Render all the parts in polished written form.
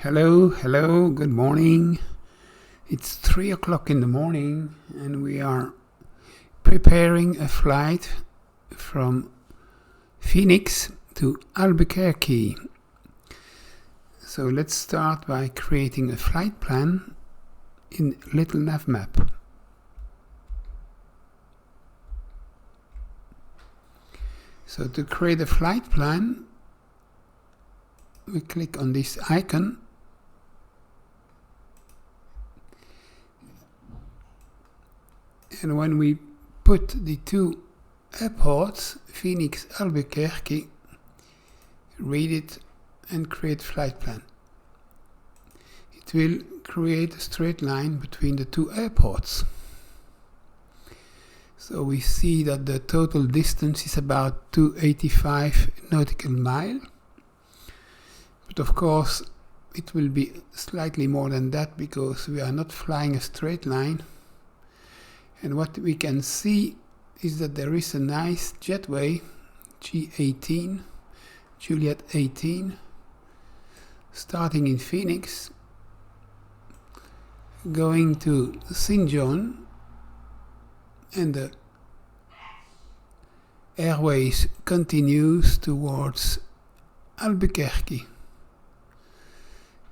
Hello, good morning. It's 3 o'clock in the morning and we are preparing a flight from Phoenix to Albuquerque. So let's start by creating a flight plan in Little Nav Map. So to create a flight plan, we click on this icon and when we put the two airports, Phoenix, Albuquerque, read it and create flight plan. It will create a straight line between the two airports. So we see that the total distance is about 285 nautical mile. But of course it will be slightly more than that because we are not flying a straight line. And what we can see is that there is a nice jetway, G18, Juliet 18, starting in Phoenix, going to St. John, and the airways continues towards Albuquerque.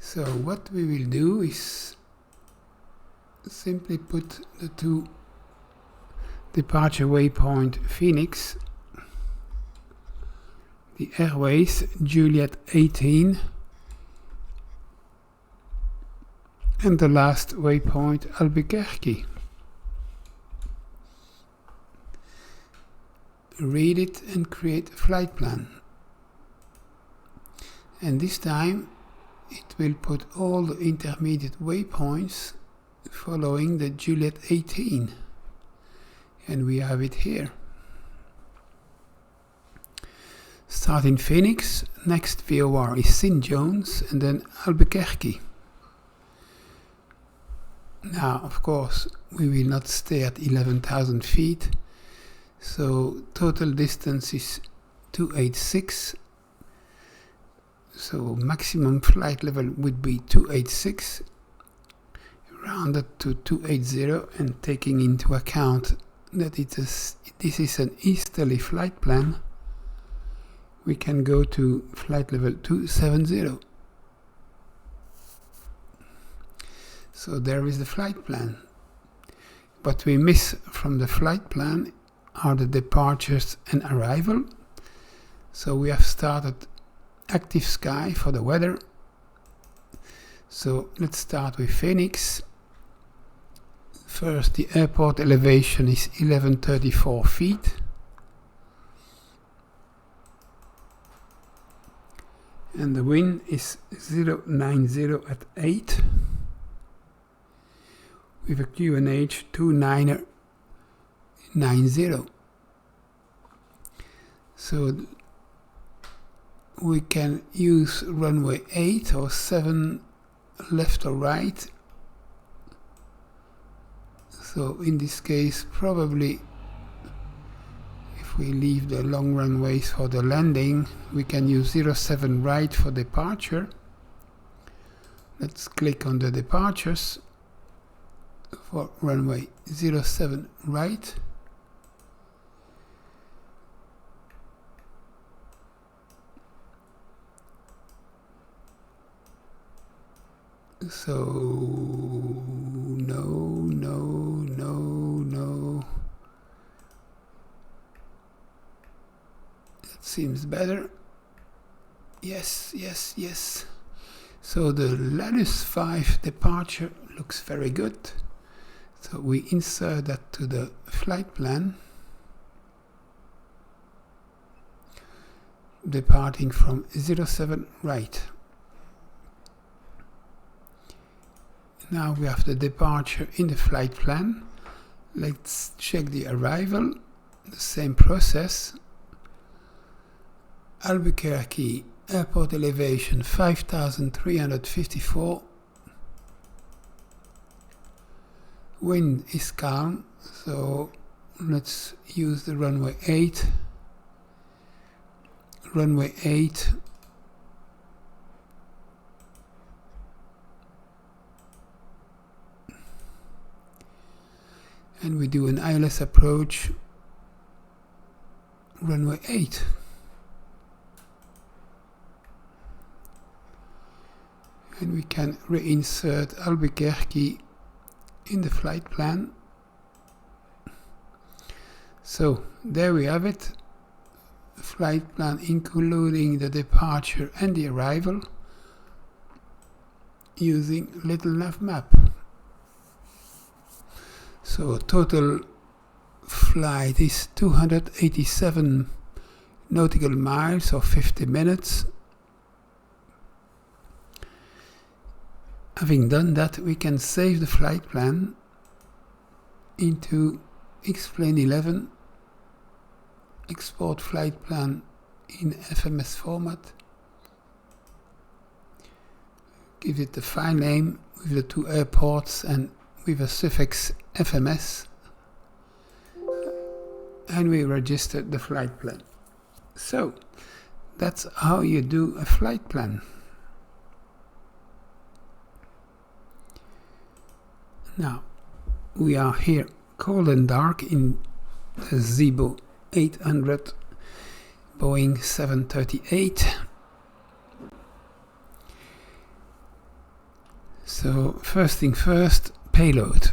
So what we will do is simply put the two departure waypoint Phoenix, the airways Juliet 18, and the last waypoint Albuquerque. Read it and create a flight plan. And this time it will put all the intermediate waypoints following the Juliet 18. And we have it here. Start in Phoenix, next VOR is St. John's, and then Albuquerque. Now, of course, we will not stay at 11,000 feet, so total distance is 286. So maximum flight level would be 286, rounded to 280, and taking into account that this is an easterly flight plan, we can go to flight level 270. So there is the flight plan. What we miss from the flight plan are the departures and arrival. So we have started active sky for the weather. So let's start with Phoenix. First, the airport elevation is 1134 feet. And the wind is 090 at 8. With a QNH 2990. So we can use runway 8 or 7 left or right. So in this case, probably if we leave the long runways for the landing, we can use 07 right for departure. Let's click on the departures for runway 07 right. So no. That seems better. Yes. So the Ladus 5 departure looks very good. So we insert that to the flight plan, departing from 07 right. Now we have the departure in the flight plan. Let's check the arrival. The same process. Albuquerque airport elevation 5,354. Wind is calm, so let's use the runway 8. Runway 8 and we do an ILS approach, runway 8. And we can reinsert Albuquerque in the flight plan. So there we have it, flight plan including the departure and the arrival using Little Nav Map. So total flight is 287 nautical miles or 50 minutes. Having done that, we can save the flight plan into XP11, export flight plan in FMS format, give it the file name with the 2 airports and with a suffix FMS, and we register the flight plan. So that's how you do a flight plan. Now we are here cold and dark in the Zibo800 Boeing 738. So first thing first, payload,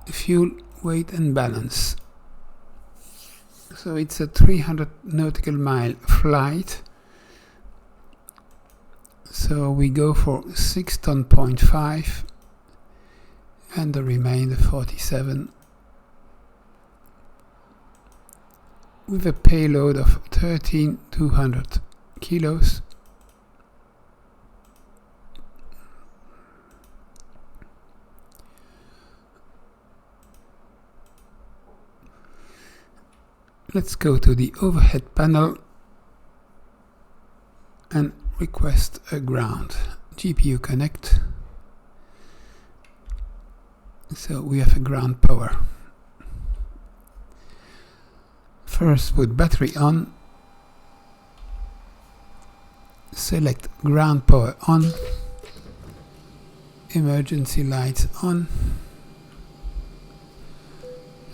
fuel, weight and balance. So it's a 300 nautical mile flight. So we go for 6 ton, 0.5 and the remainder 47 with a payload of 13,200 kilos. Let's go to the overhead panel and request a ground. GPU connect. So we have a ground power. First put battery on. Select ground power on. Emergency lights on.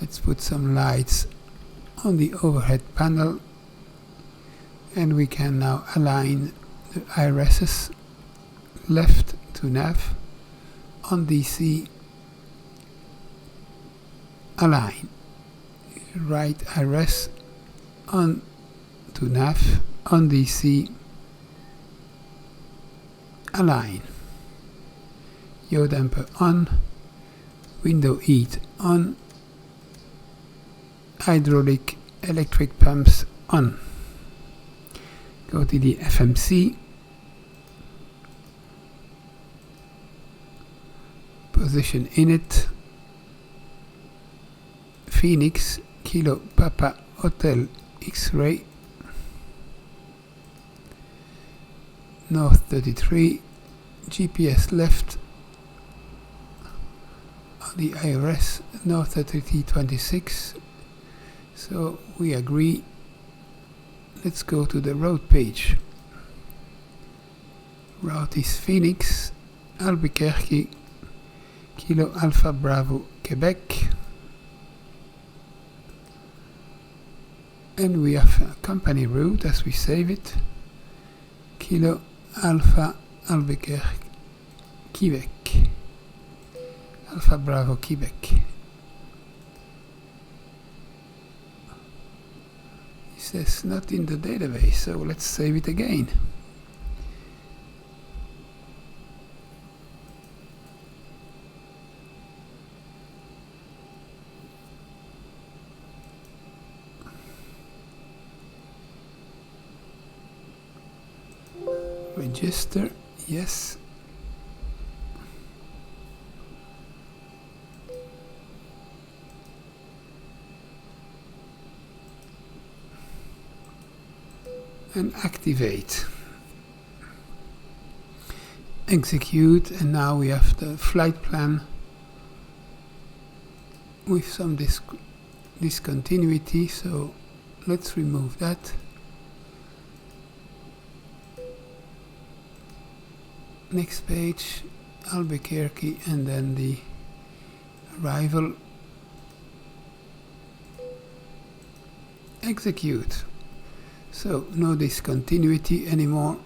Let's put some lights on the overhead panel, and we can now align the IRSs left to nav, on DC align, right IRS on to nav, on DC align, yaw damper on, window heat on, hydraulic electric pumps on. Go to the FMC, position init, Phoenix, Kilo Papa Hotel X-ray, North 33, GPS left, on the IRS, North 3326. So we agree. Let's go to the route page. Route is Phoenix, Albuquerque, Kilo Alpha Bravo, Quebec. And we have a company route as we save it. Kilo Alpha Albuquerque, Quebec. Alpha Bravo, Quebec. It says not in the database, so let's save it again. Register, yes. And activate. Execute, and now we have the flight plan with some discontinuity, so let's remove that. Next page, Albuquerque, and then the arrival execute. So no discontinuity anymore.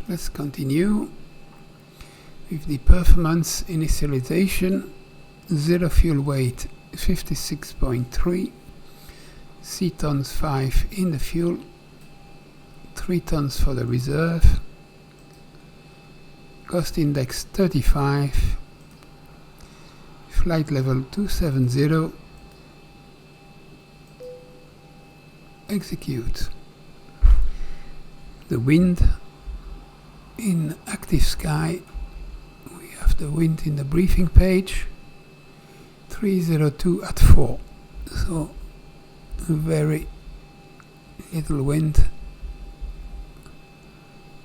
Let's continue with the performance initialization. Zero fuel weight 56.3, cetons 5 in the fuel, 3 tons for the reserve, cost index 35, flight level 270, execute. The wind in active sky, we have the wind in the briefing page, 302 at 4, so very little wind,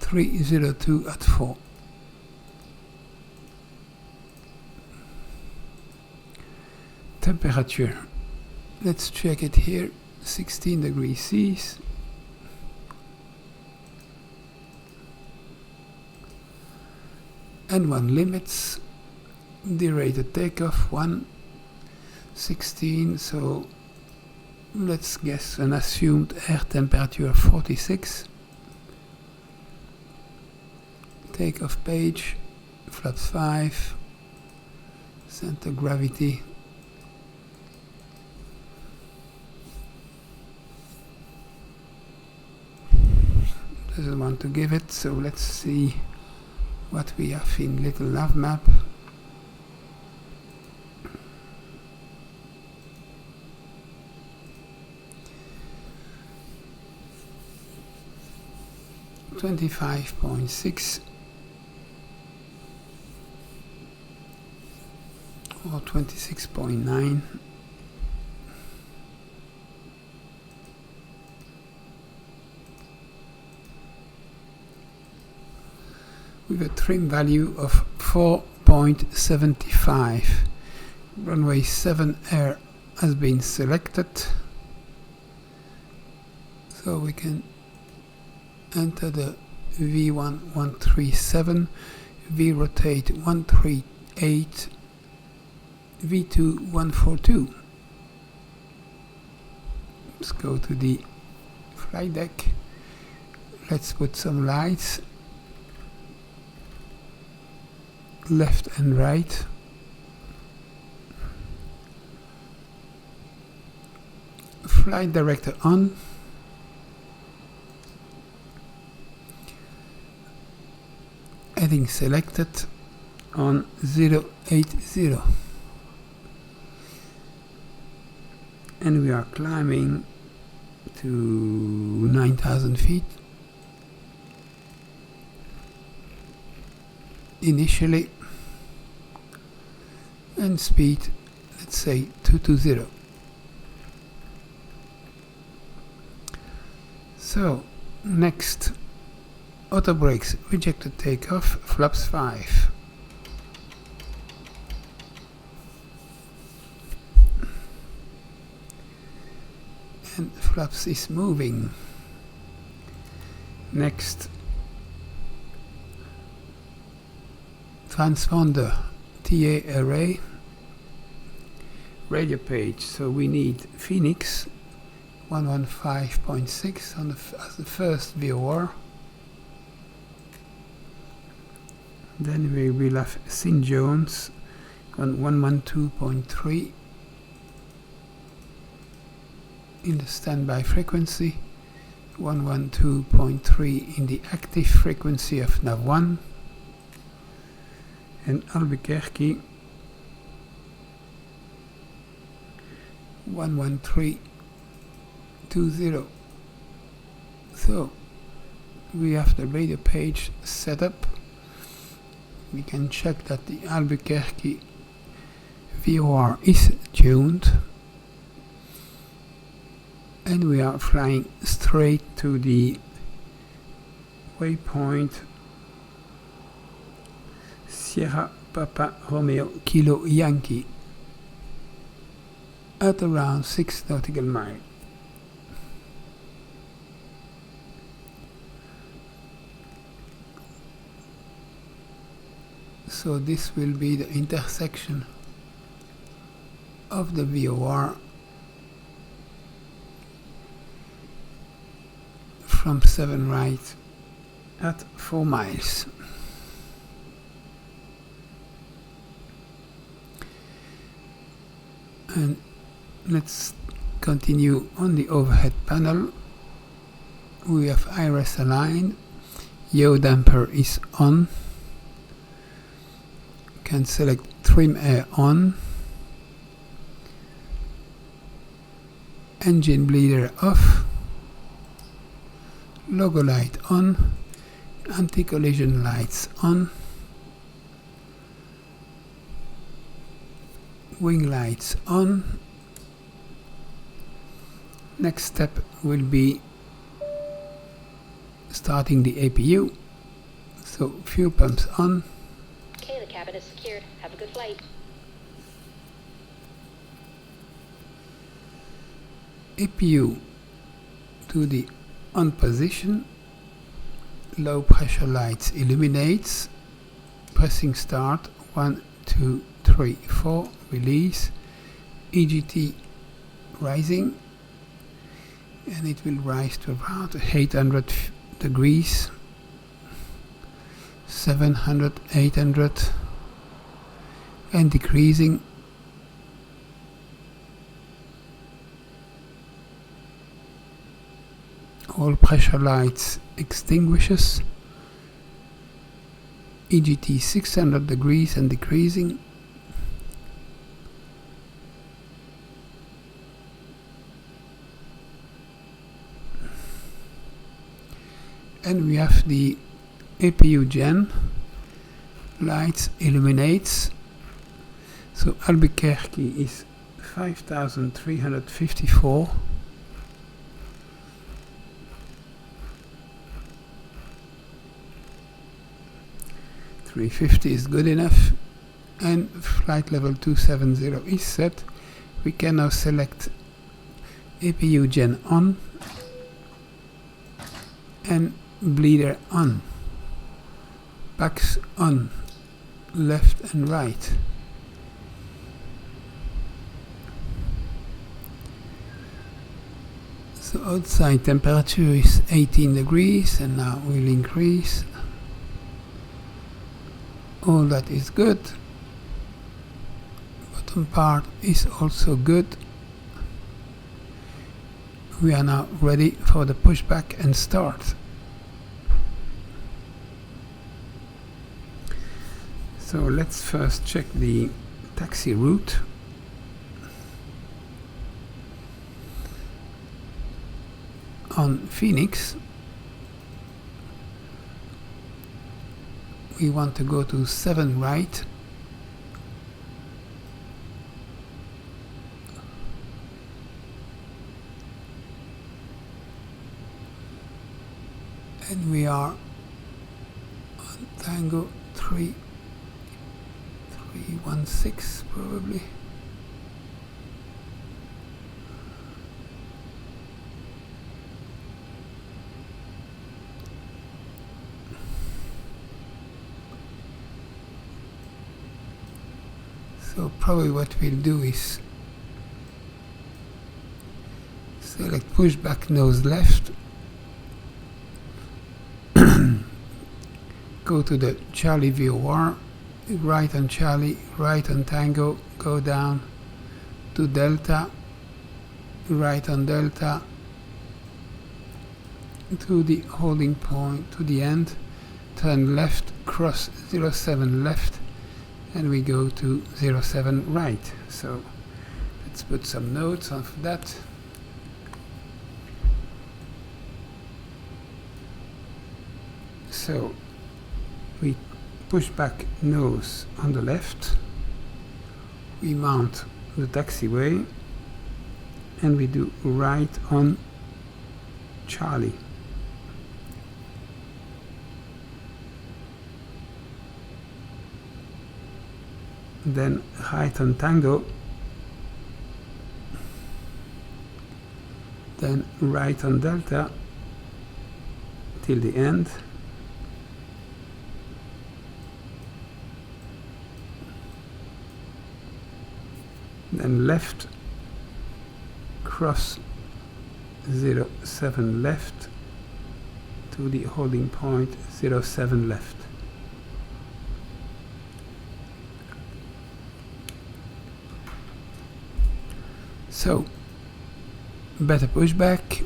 302 at 4. Temperature, let's check it here, 16 degrees C. N1 limits, derated takeoff 116, so let's guess an assumed air temperature of 46. Takeoff page, flaps 5, center gravity. Doesn't want to give it, so let's see what we have in little nav map. $25.6 or 26.9. With a trim value of 4.75. Runway 7 air has been selected, so we can enter the V1137, V rotate 138, V2 142. Let's go to the flight deck. Let's put some lights left and right. Flight director on. Heading selected on 080. And we are climbing to 9,000 feet. Initially, and speed, let's say 220. So next, auto brakes, rejected takeoff, flaps 5. And flaps is moving. Next, transponder TA array, radio page, so we need Phoenix 115.6 on as the first VOR. Then we will have St. John's on 112.3 in the standby frequency, 112.3 in the active frequency of NAV1, and Albuquerque 113.20. So we have the radio page set up. We can check that the Albuquerque VOR is tuned, and we are flying straight to the waypoint Sierra Papa Romeo Kilo Yankee at around 6 nautical miles. So this will be the intersection of the VOR from 7 right at 4 miles. And let's continue on the overhead panel. We have iris aligned, yaw damper is on, can select trim air on, engine bleeder off, logo light on, anti-collision lights on, wing lights on. Next step will be starting the APU. So fuel pumps on. Okay, the cabin is secured. Have a good flight. APU to the on position. Low pressure lights illuminates. Pressing start. 1, 2, 3, 4. Release. EGT rising. And it will rise to about 800 degrees. 700, 800. And decreasing. All pressure lights extinguishes. EGT 600 degrees and decreasing. And we have the APU gen lights illuminates. So Albuquerque is 5354. 350 is good enough, and flight level 270 is set. We can now select APU gen on and bleeder on, packs on, left and right. So outside temperature is 18 degrees, and now we'll increase. All that is good. Bottom part is also good. We are now ready for the pushback and start. So let's first check the taxi route. On Phoenix, we want to go to 7 right. And we are on Tango 316 probably. So probably what we'll do is select pushback nose left, go to the Charlie VOR, right on Charlie, right on Tango, go down to Delta, right on Delta, to the holding point, to the end, turn left, cross 07 left, and we go to 07 right. So let's put some notes of that. So we push back nose on the left, we mount the taxiway, and we do right on Charlie. Then right on Tango, then right on Delta till the end, then left, cross 07 left to the holding point 07 left. So, better pushback.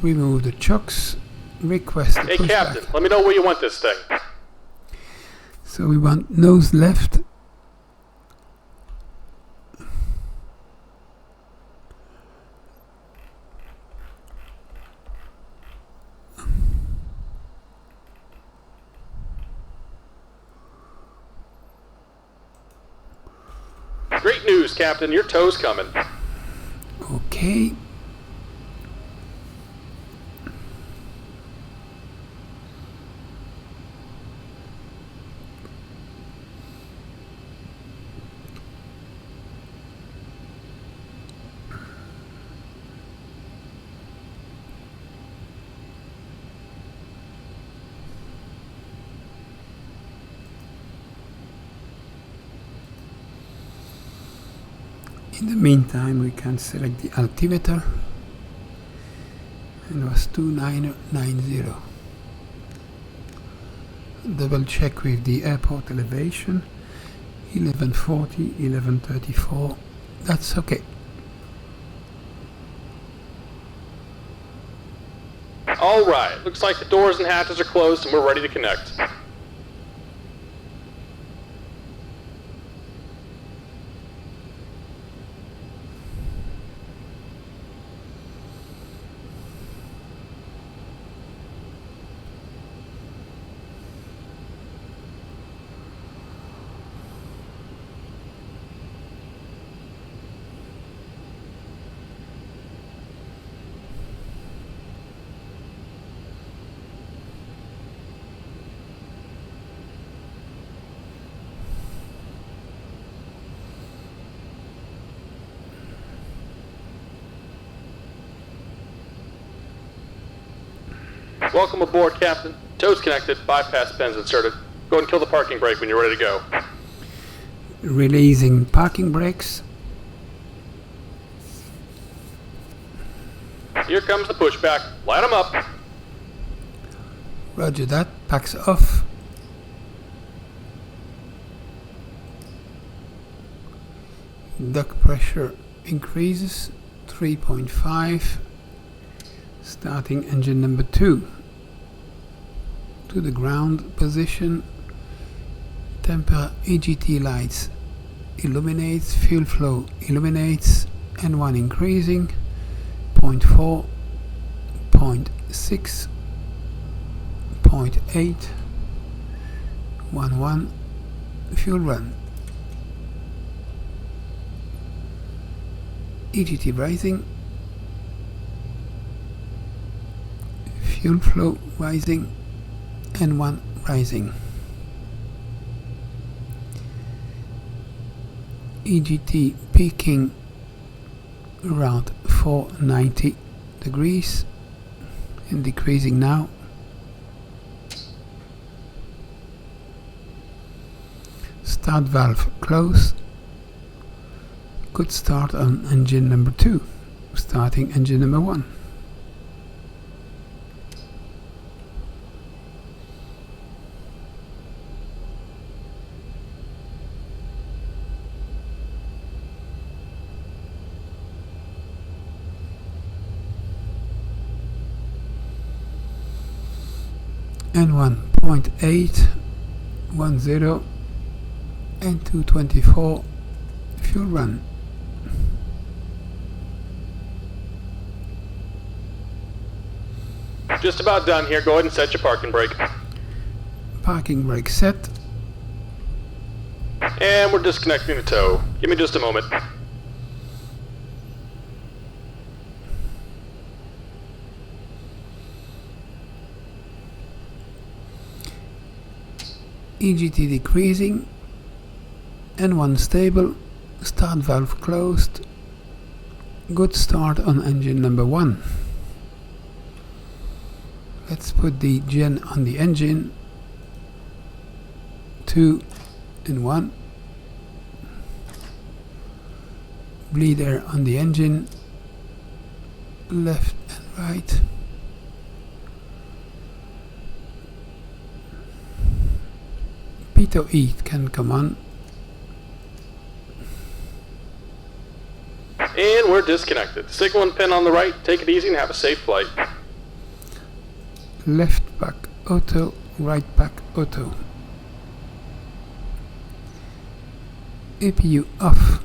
Remove the chocks. Request a Hey pushback. Captain, let me know where you want this thing. So we want nose left. Great news, Captain. Your tow's coming. Okay. In the meantime, we can select the altimeter, and it was 2990. Double check with the airport elevation, 1140, 1134. That's okay. All right. Looks like the doors and hatches are closed and we're ready to connect. Welcome aboard, Captain. Tow's connected, bypass pins inserted. Go ahead and kill the parking brake when you're ready to go. Releasing parking brakes. Here comes the pushback. Light them up. Roger that. Packs off. Duct pressure increases 3.5. Starting engine number 2 to the ground position. Temper EGT lights illuminates, fuel flow illuminates, N1 increasing 0.4, 0.6, 0.8, 11, fuel run. EGT rising, fuel flow rising, N1 rising. EGT peaking around 490 degrees and decreasing now. Start valve closed. Good start on engine number 2. Starting engine number 1. N1.8, 10, and 224 fuel run. Just about done here. Go ahead and set your parking brake. Parking brake set. And we're disconnecting the tow. Give me just a moment. EGT decreasing, N1 stable, start valve closed. Good start on engine number 1. Let's put the gen on the engine. 2, and 1. Bleeder on the engine, left and right. Pitot E can come on. And we're disconnected. Signal and pin on the right. Take it easy and have a safe flight. Left pack auto, right pack auto. APU off.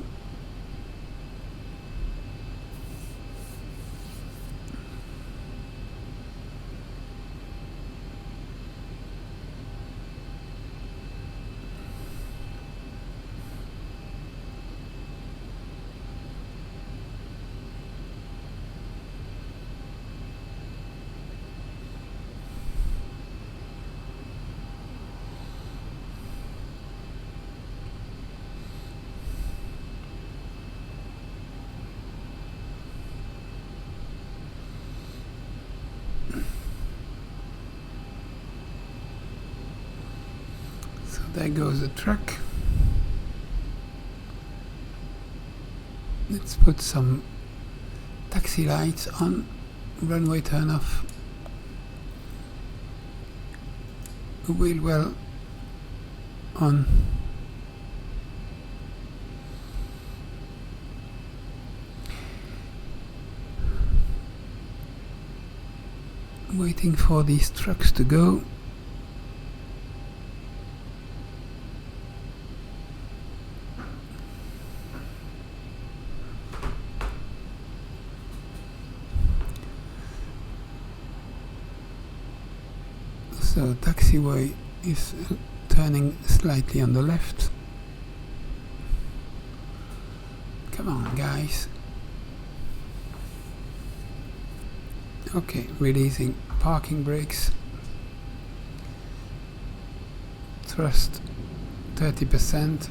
So there goes the truck. Let's put some taxi lights on. Runway turn off. Wheel well on. Waiting for these trucks to go. So taxiway is turning slightly on the left. Come on, guys. Okay, releasing parking brakes. Thrust 30%.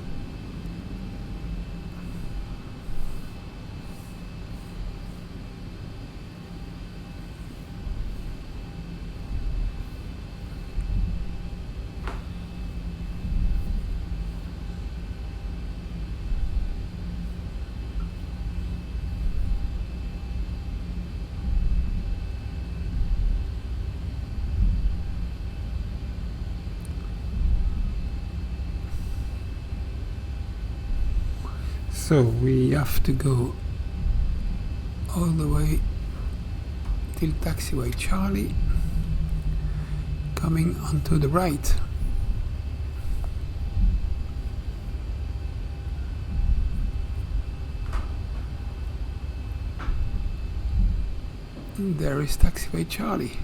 So we have to go all the way till taxiway Charlie, coming onto the right. And there is taxiway Charlie.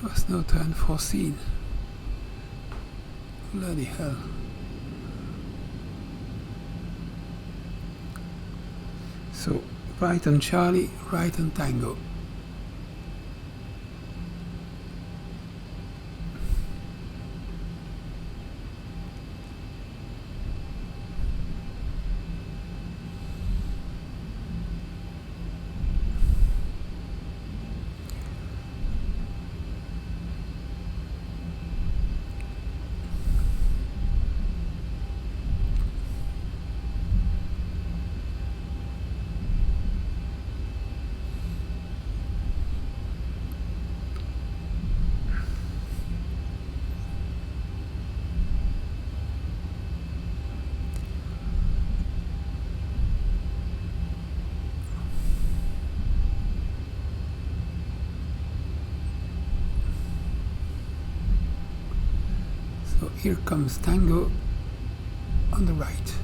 There was no turn foreseen. Bloody hell. So, right on Charlie, right on Tango. So here comes Tango on the right.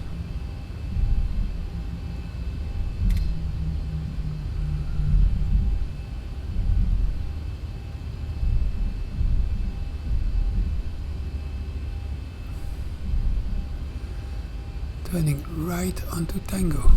Turning right onto Tango.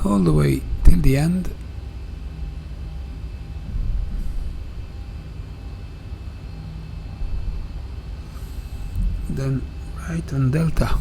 All the way till the end. then right on delta.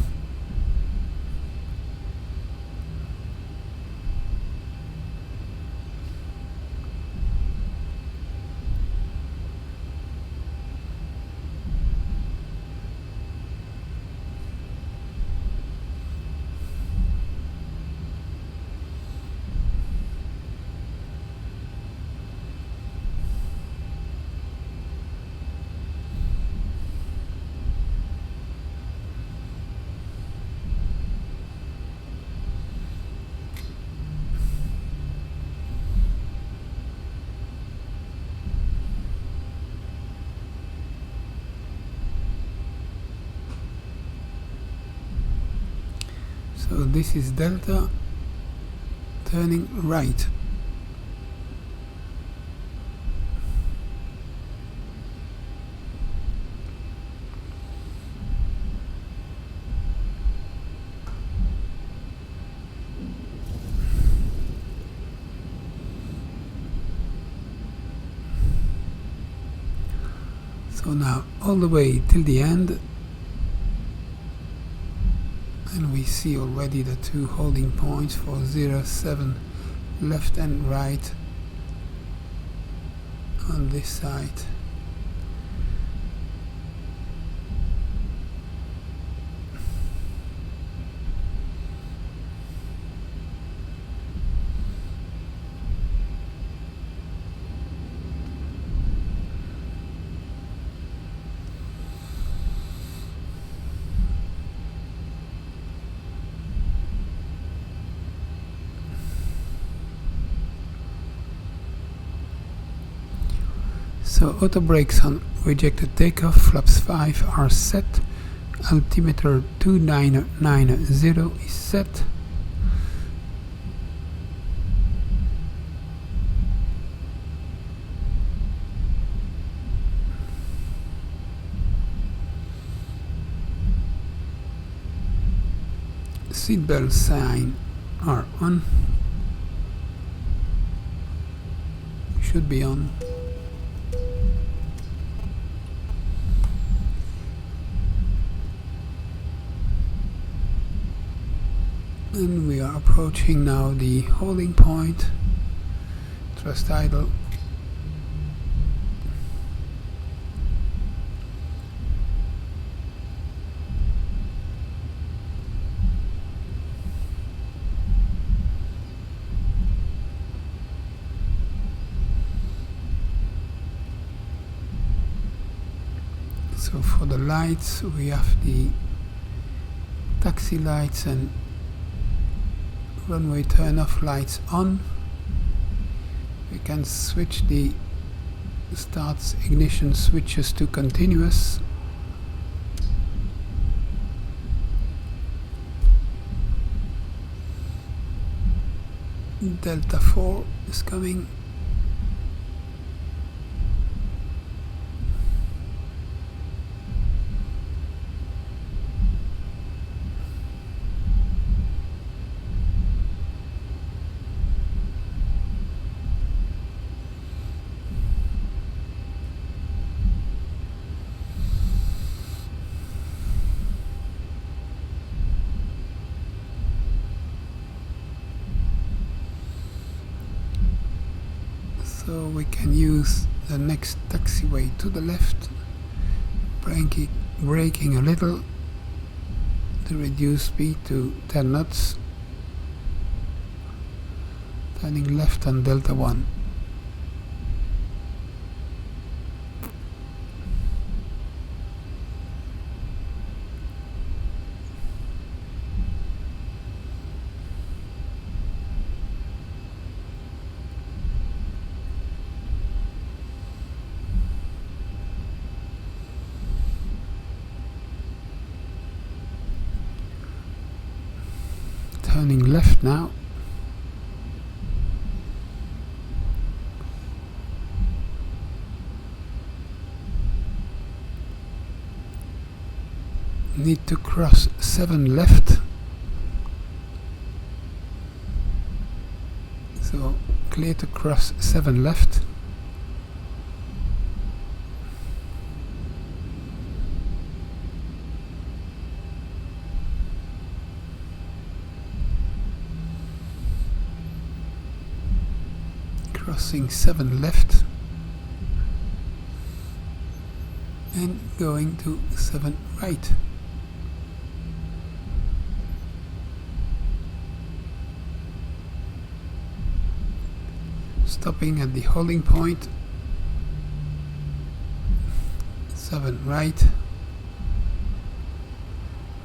So this is delta turning right. So now all the way till the end, and we see already the two holding points for 07 left and right on this side. So auto brakes on rejected takeoff, flaps 5 are set, altimeter 2990 is set. Seatbelt sign are on, should be on. And we are approaching now the holding point, thrust idle. So for the lights we have the taxi lights and runway turn off lights on. We can switch the start ignition switches to continuous. Delta 4 is coming. So we can use the next taxiway to the left, braking a little to reduce speed to 10 knots, turning left on Delta 1. Turning left now. Need to cross 7 left. So clear to cross 7 left. crossing 7 left and going to 7 right. Stopping at the holding point, 7 right,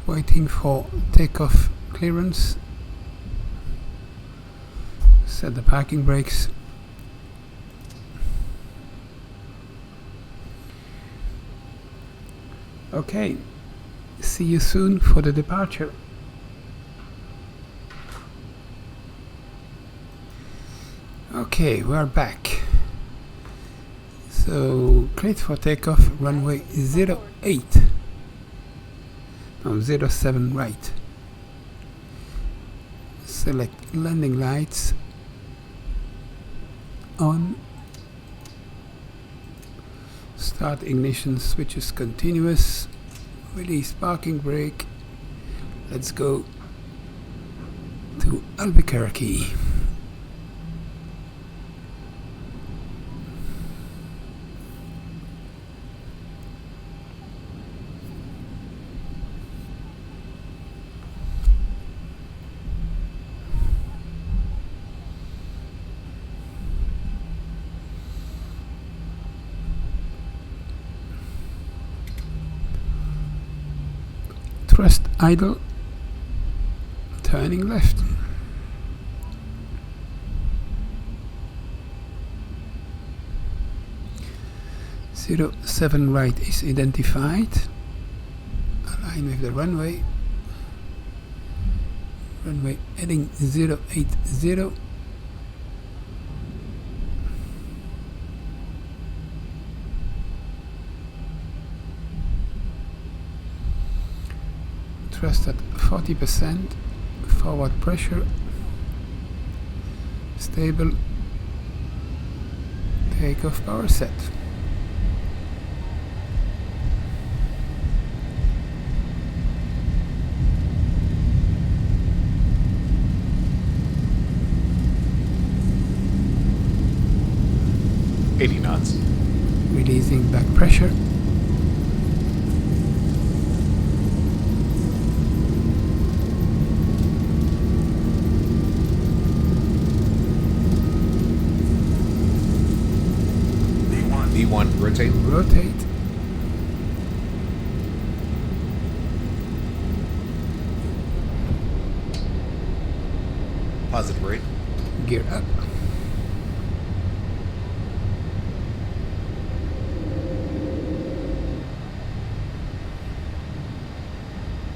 waiting for takeoff clearance, set the parking brakes, okay, see you soon for the departure. Okay, we're back. So, cleared for takeoff, runway 08. No, 07 right. Select landing lights on. Start ignition switches continuous. Release parking brake. Let's go to Albuquerque. Thrust idle, turning left. Zero 07 right is identified. Align with the runway. Runway heading 080. Thrust at 40%, forward pressure, stable, takeoff power set. knots. Releasing back pressure. V1, rotate. Rotate. Positive rate. Gear up.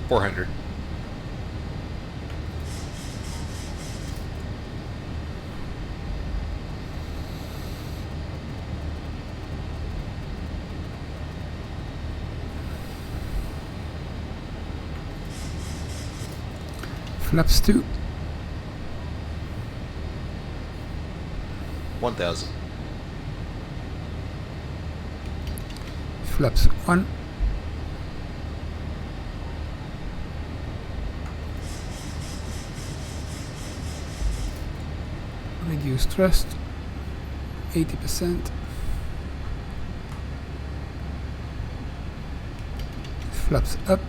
$400. Flaps 2. 1,000. Flaps 1. Reduce thrust 80%. Flaps up.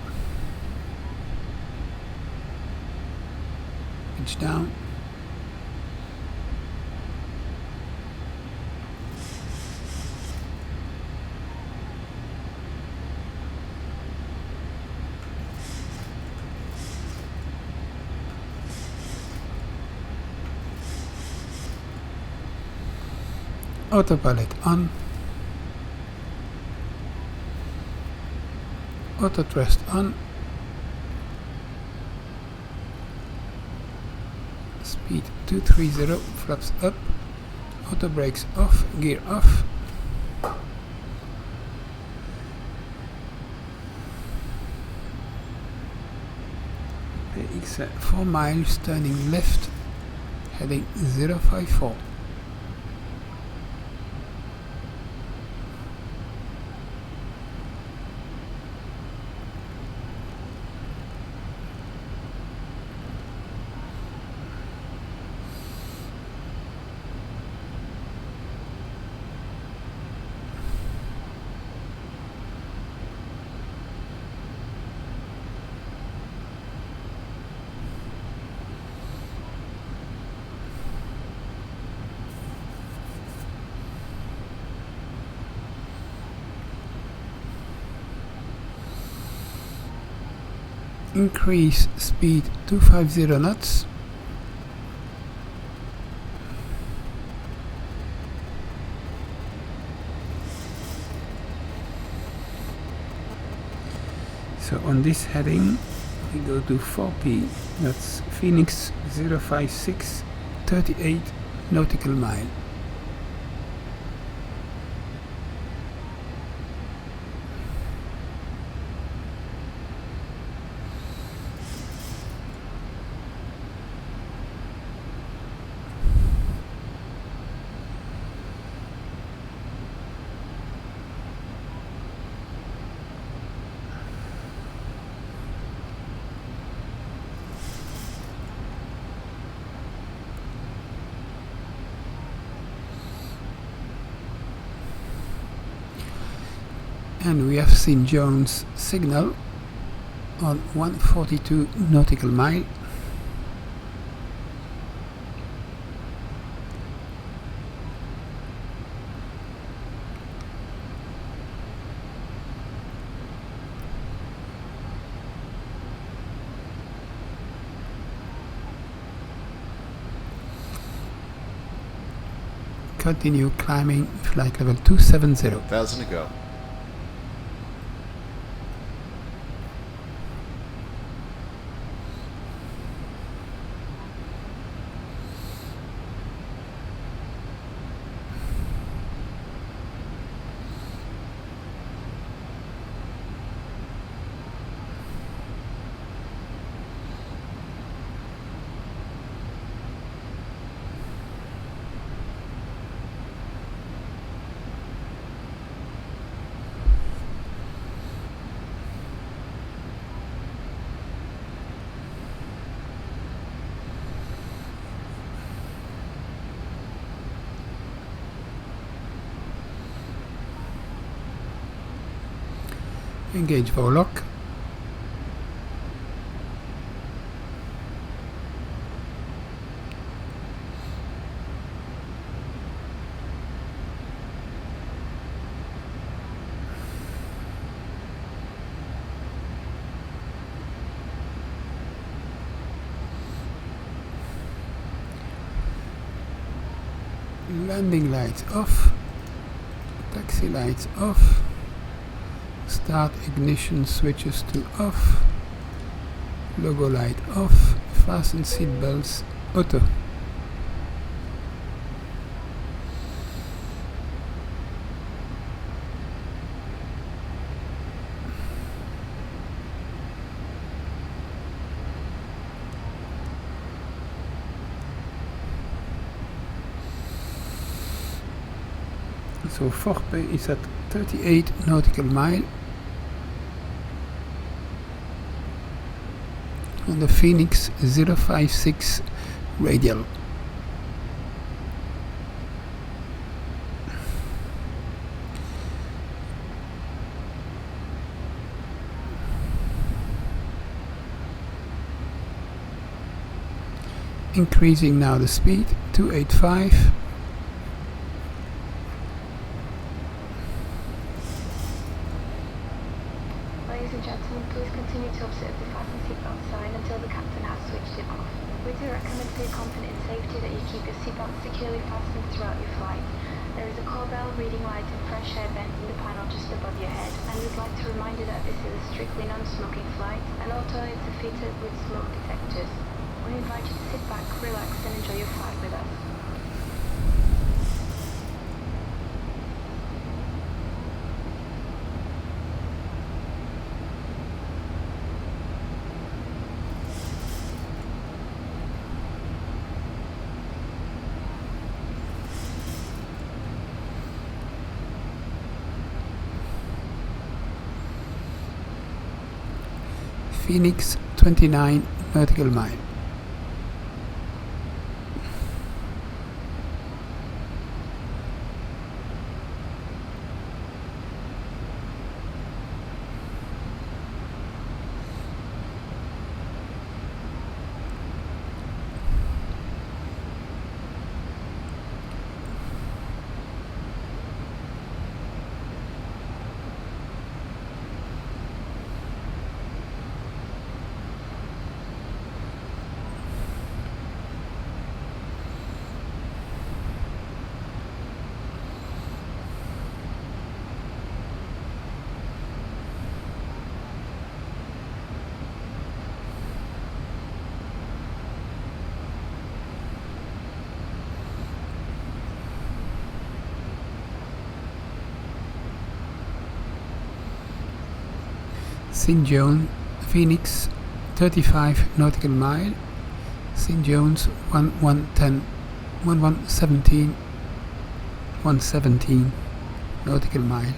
Pitch down. Autopilot on. Auto thrust on. Speed 230, flaps up. Auto brakes off, gear off. PX 4 miles, turning left, heading 054. increase speed 250 knots. So on this heading we go to 4P, that's Phoenix 056, 38 nautical mile. And we have seen Jones' signal on 142 nautical mile. Continue climbing flight level 270. 1,000 to go. Engage Vorlock. Landing lights off, taxi lights off. Start ignition switches to off, logo light off, fasten seat belts auto. So 4P is at 38 nautical mile on the Phoenix 056 radial. Increasing now the speed 285. Ladies and gentlemen, please continue to observe the fasten seatbelt sign until the captain has switched it off. We do recommend for your comfort and safety that you keep your seatbelt securely fastened throughout your flight. There is a call bell, reading light and fresh air vent in the panel just above your head, and we'd like to remind you that this is a strictly non-smoking flight and all toilets are fitted with smoke detectors. We invite you to sit back, relax and enjoy your flight with us. Phoenix 29 nautical mile. St. John, Phoenix 35 nautical mile, St. John's 117 nautical mile.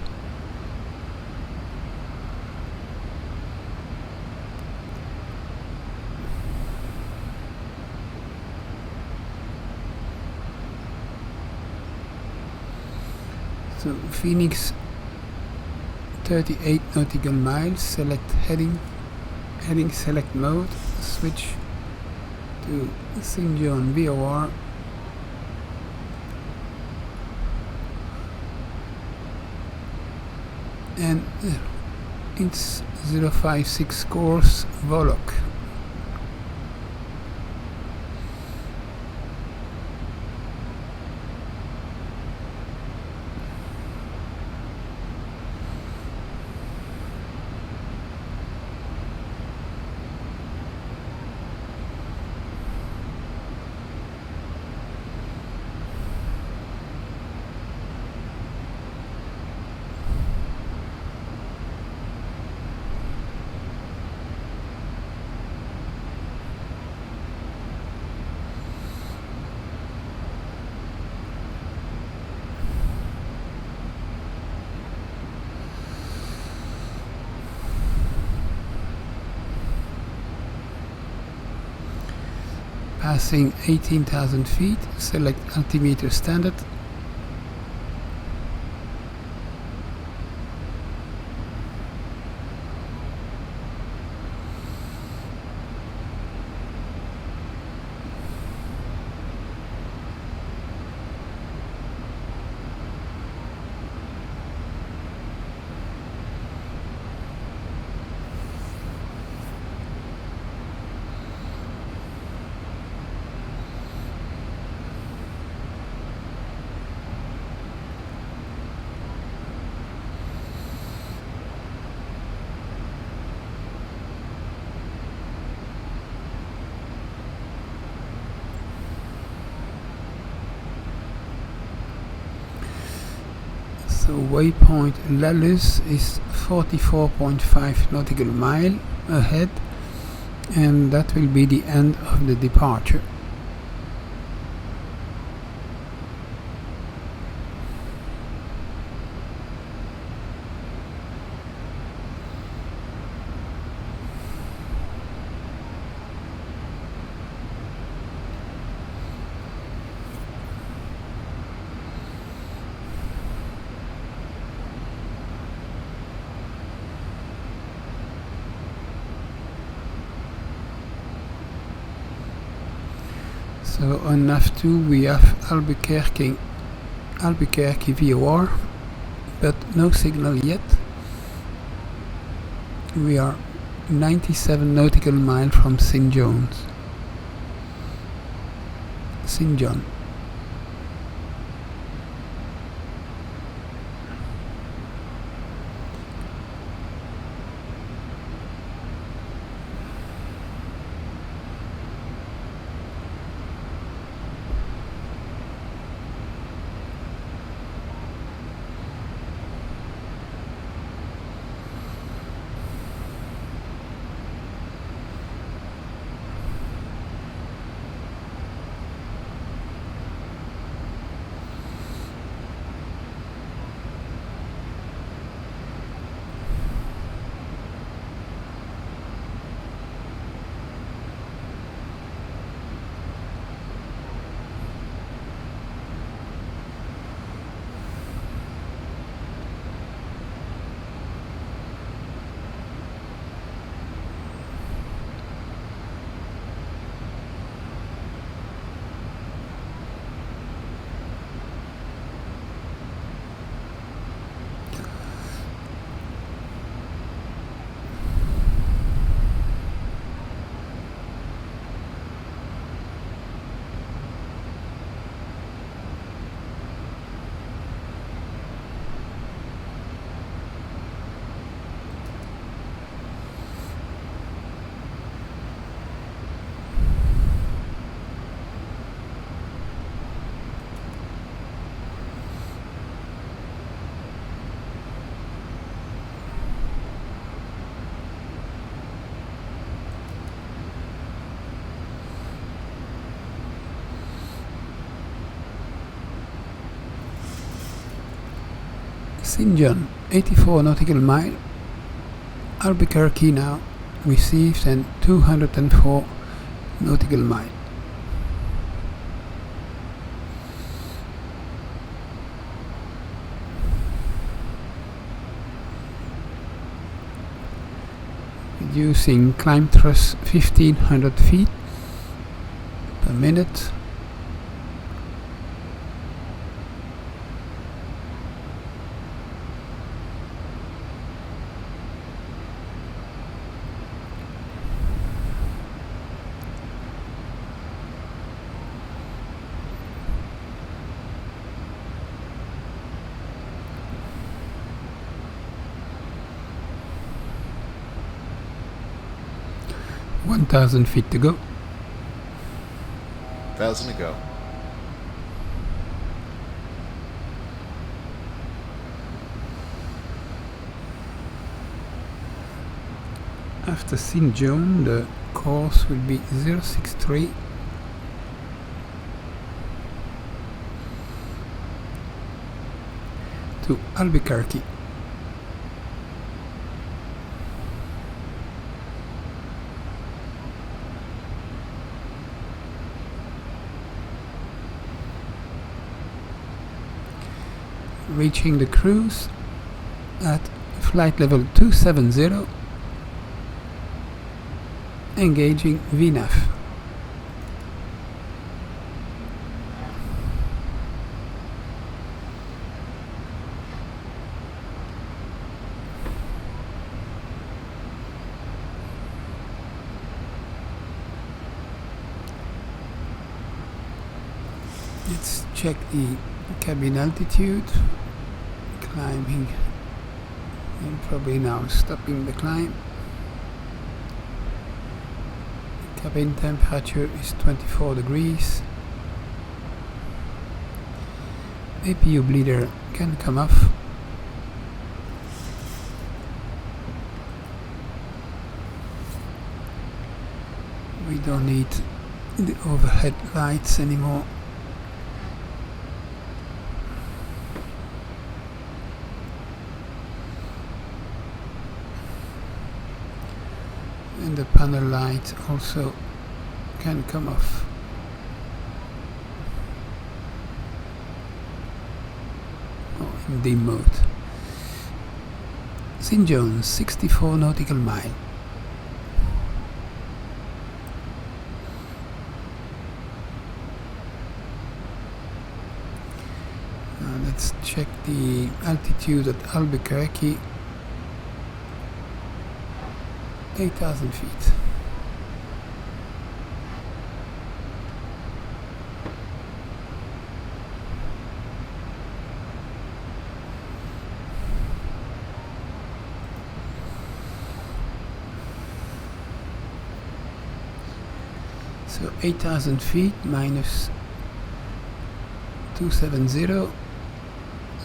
So Phoenix 38 nautical miles, select heading, select mode, switch to St. John VOR, and it's 056 course Volok. Passing 18,000 feet, select altimeter standard. So waypoint Lalus is 44.5 nautical mile ahead, and that will be the end of the departure. So on nav2 we have Albuquerque VOR, but no signal yet. We are 97 nautical mile from St. John. St. John, 84 nautical mile. Albuquerque now received and 204 nautical mile. Reducing climb thrust 1500 feet per minute. $1,000 feet to go. 1,000 to go. After St. John, the course will be 063 to Albuquerque. Reaching the cruise at flight level 270, engaging VNAV. Let's check the cabin altitude. Climbing and probably now stopping the climb. Cabin temperature is 24 degrees. APU bleeder can come off. We don't need the overhead lights anymore. And the panel light also can come off. In dim mode. St. John's, 64 nautical mile. Now let's check the altitude at Albuquerque. 8,000 feet. So 8,000 feet minus 270,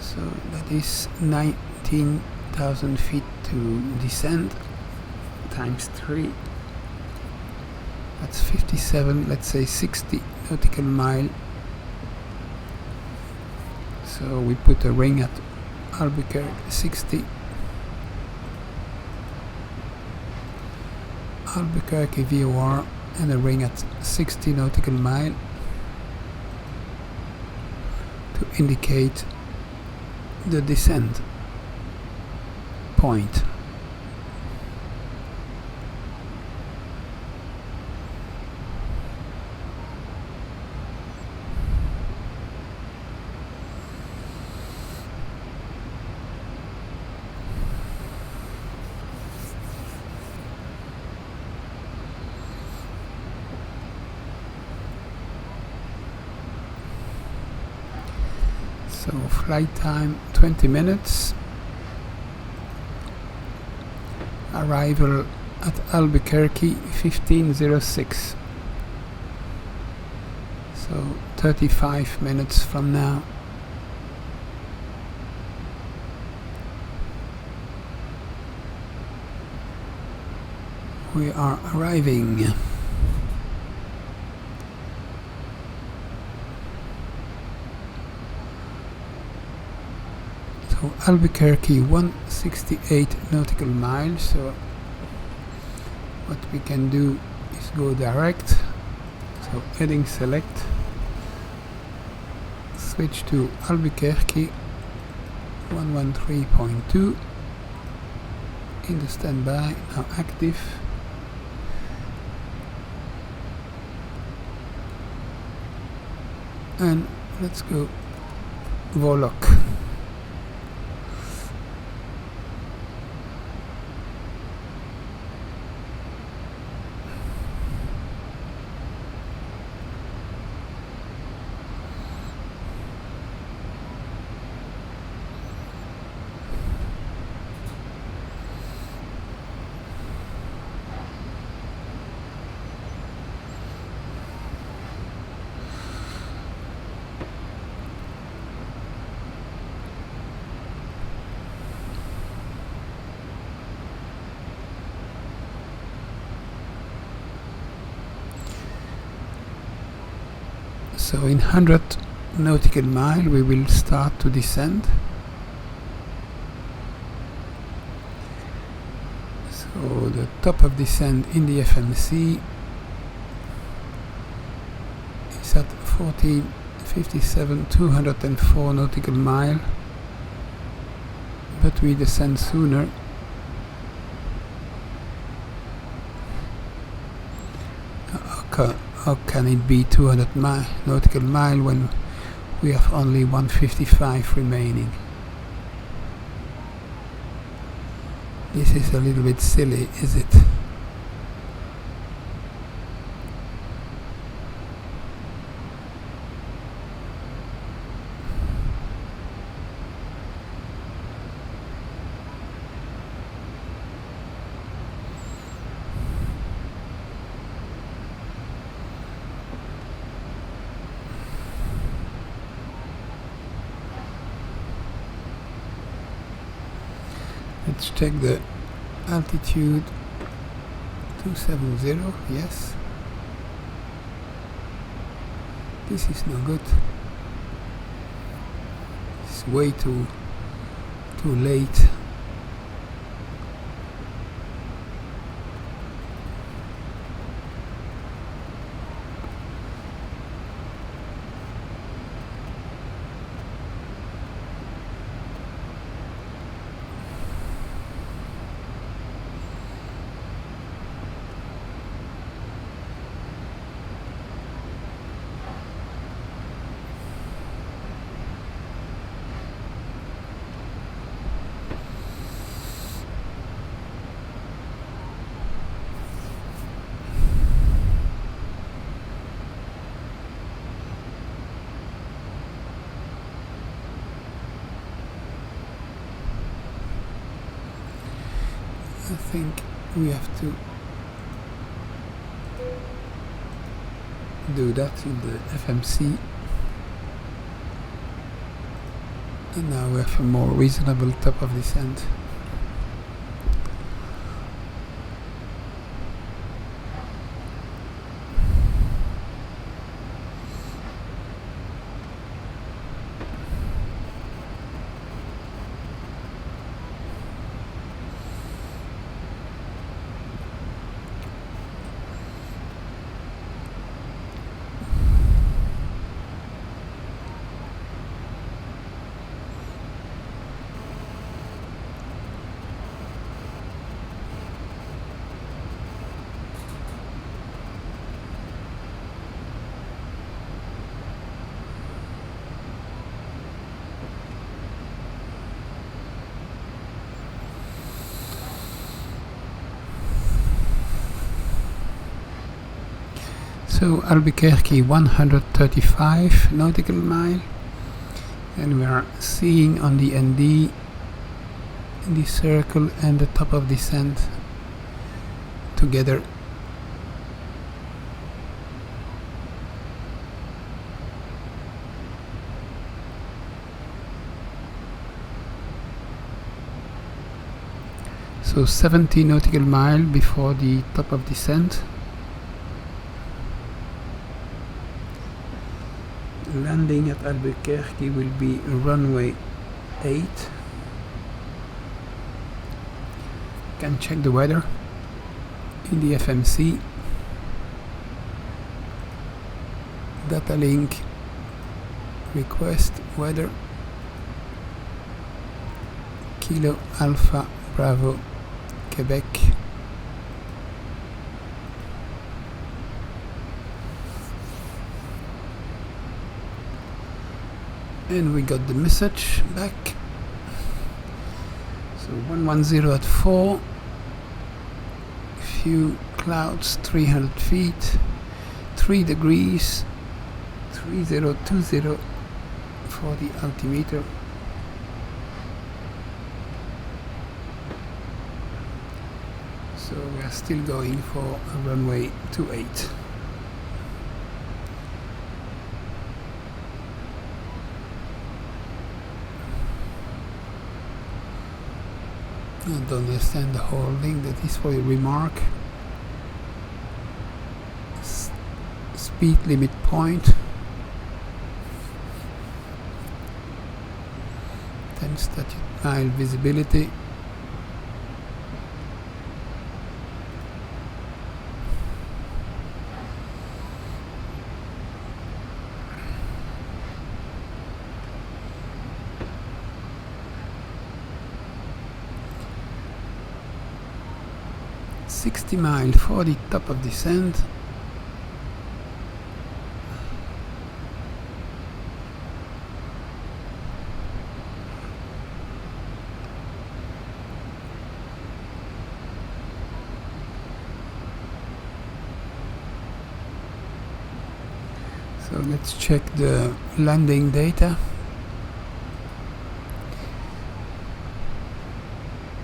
so that is 19,000 feet to descend. Times 3, that's 57, let's say 60 nautical mile. So we put a ring at Albuquerque 60, Albuquerque VOR, and a ring at 60 nautical mile to indicate the descent point. So flight time 20 minutes. Arrival at Albuquerque 15:06. So 35 minutes from now. We are arriving. So So Albuquerque 168 nautical miles, so what we can do is go direct, so heading select, switch to Albuquerque 113.2, in the standby, now active, and let's go Volok. So in 100 nautical mile we will start to descend. So the top of descent in the FMC is at 1457, 204 nautical mile, but we descend sooner. How can it be 200 nautical mile when we have only 155 remaining? This is a little bit silly, is it? Let's check the altitude. 270, yes. This is no good. It's way too late. I think we have to do that in the FMC, and now we have a more reasonable top of descent. So Albuquerque 135 nautical mile, and we are seeing on the ND the circle and the top of descent together. So 70 nautical mile before the top of descent. Landing at Albuquerque will be runway 8. can check the weather in the FMC. Data link, request weather, Kilo Alpha Bravo Quebec. And we got the message back. So 110 at 4, few clouds, 300 feet, 3 degrees, 3020 for the altimeter. So we are still going for a runway 28. I don't understand the whole thing. That is for a remark. Speed limit point. 10 statute mile visibility. Mile for the top of descent. So let's check the landing data.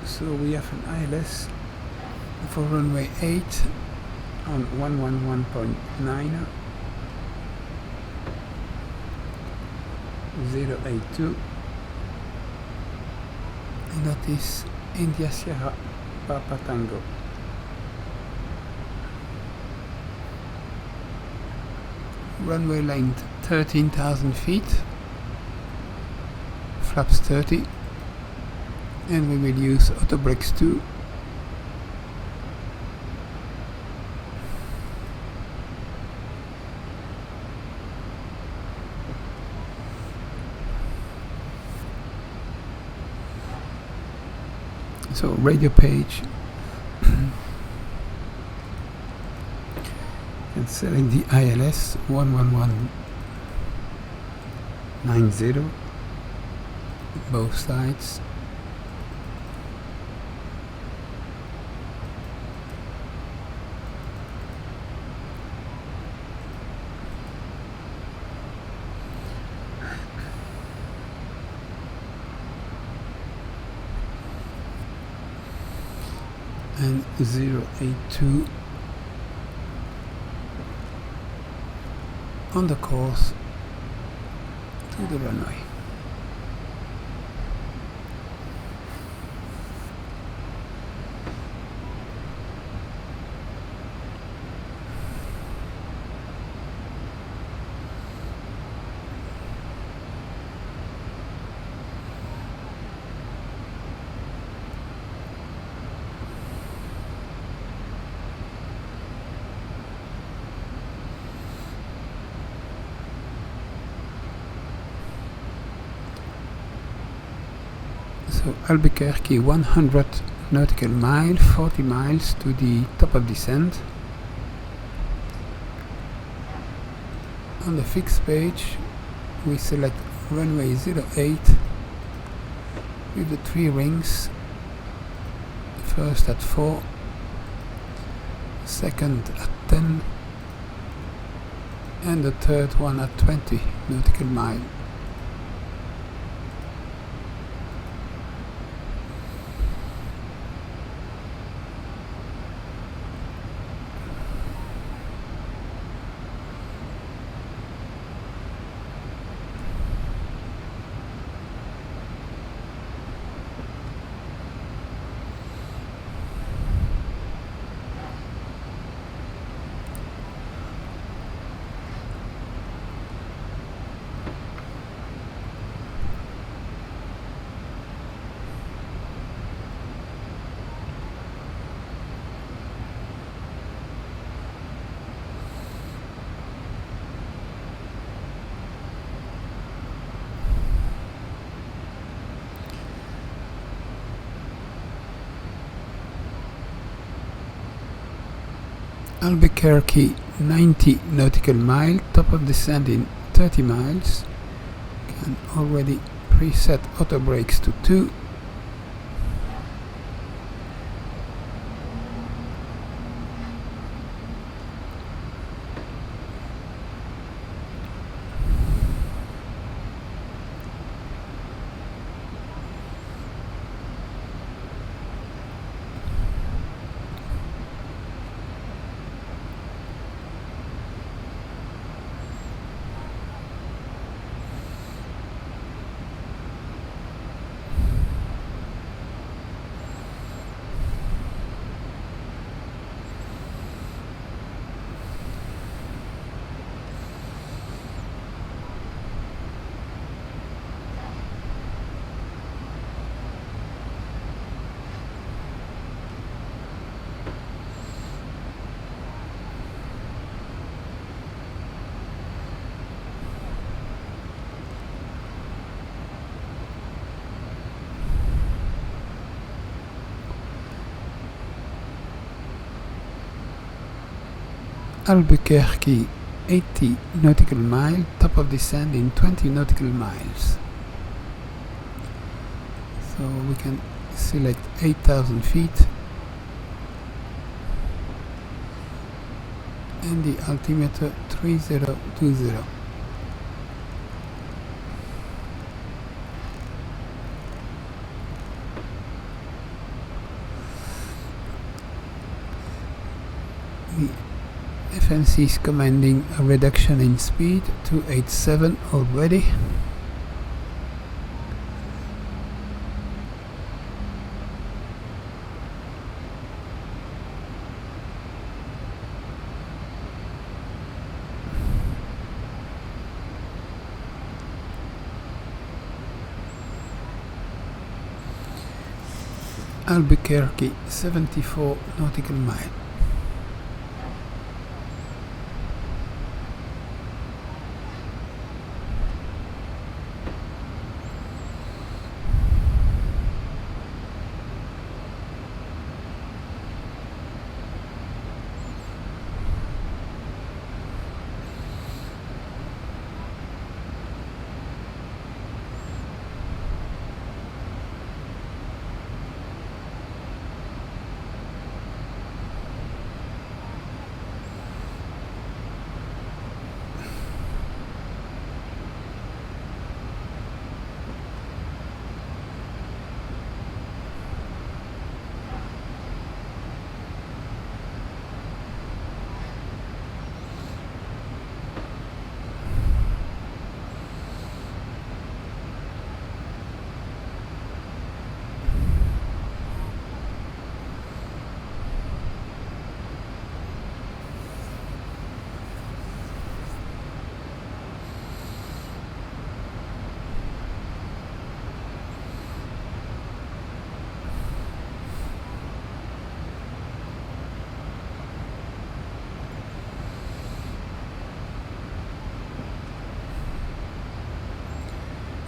So we have an ILS for runway 8 on 111.9, 082, and that is India Sierra Papa Tango. Runway length 13,000 feet, flaps 30, and we will use auto brakes 2. So radio page and select the ILS 11190, both sides. And 082 on the course to the runway. So Albuquerque 100 nautical mile, 40 miles to the top of descent. On the fixed page we select runway 08 with the 3 rings, first at 4, second at 10, and the third one at 20 nautical mile. Albuquerque 90 nautical mile, top of descent in 30 miles. Can already preset auto brakes to 2. Albuquerque 80 nautical mile, top of descent in 20 nautical miles. So we can select 8,000 feet and the altimeter 3020. The FNC is commanding a reduction in speed to 87 already. Albuquerque 74 nautical mile.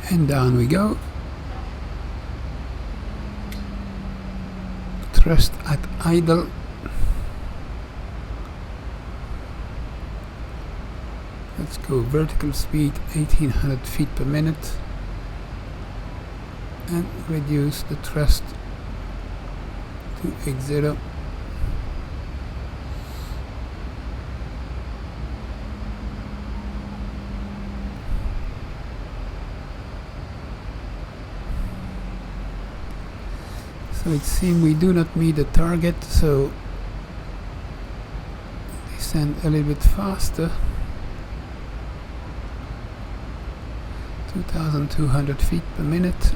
And down we go. Thrust at idle. Let's go vertical speed 1800 feet per minute and reduce the thrust to 80. So it seems we do not meet the target, so descend a little bit faster. 2200 feet per minute.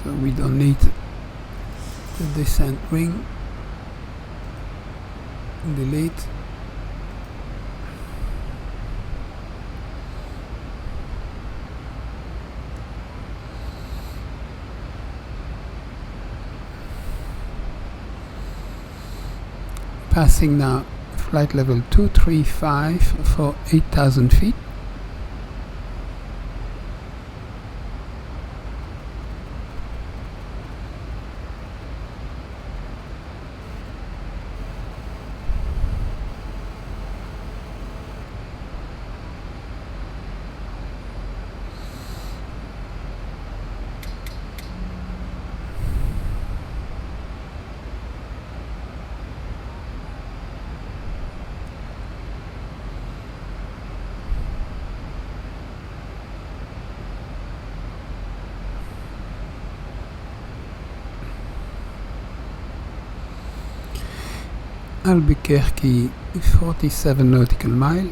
So we don't need the descent ring, delete, passing now flight level 235 for 8,000 feet. Albuquerque 47 nautical mile.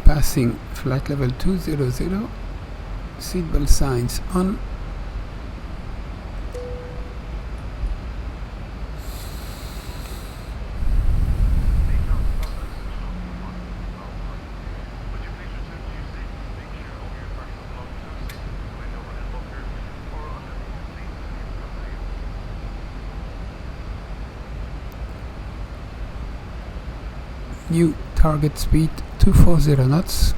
Passing flight level 200, seatbelt signs on. New target speed 240 knots.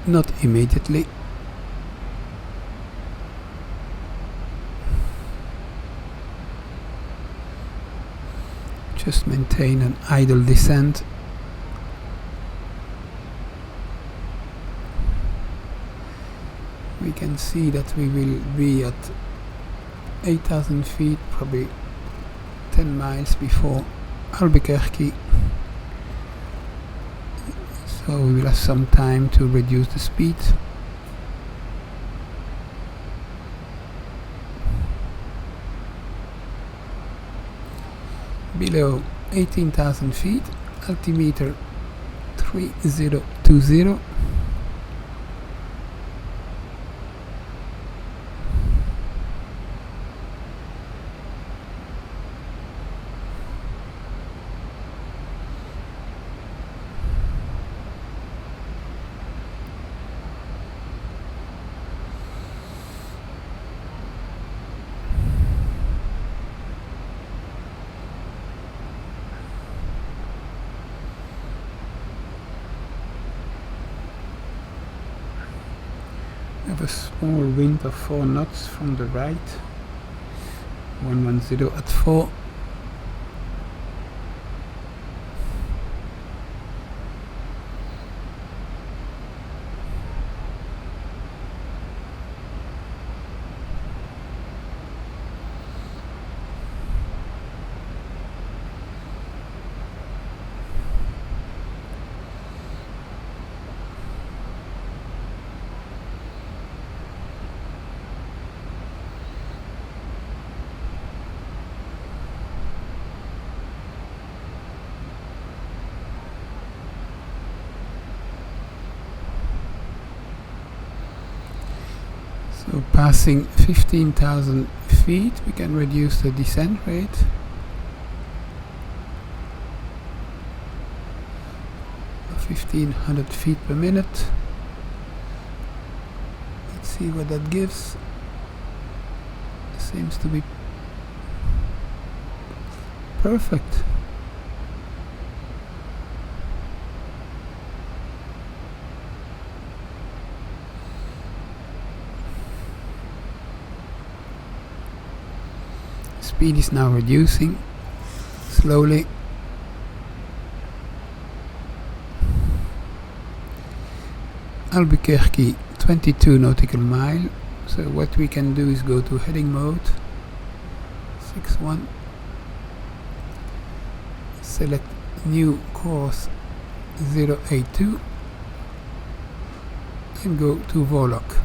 Not immediately. Just maintain an idle descent. We can see that we will be at 8,000 feet, probably 10 miles before Albuquerque, so we will have some time to reduce the speed. Below 18,000 feet, altimeter 3020. Have a small wind of 4 knots from the right, 110 at 4. So passing 15,000 feet, we can reduce the descent rate. Of 1,500 feet per minute. Let's see what that gives. Seems to be perfect. Speed is now reducing slowly. Albuquerque 22 nautical mile. So what we can do is go to heading mode, 61, select new course 082 and go to Volok.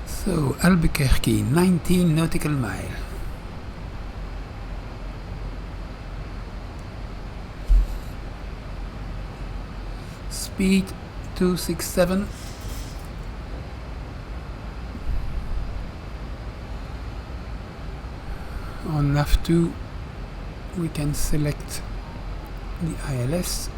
So Albuquerque 19 nautical mile. Speed 267. On nav2 we can select the ILS.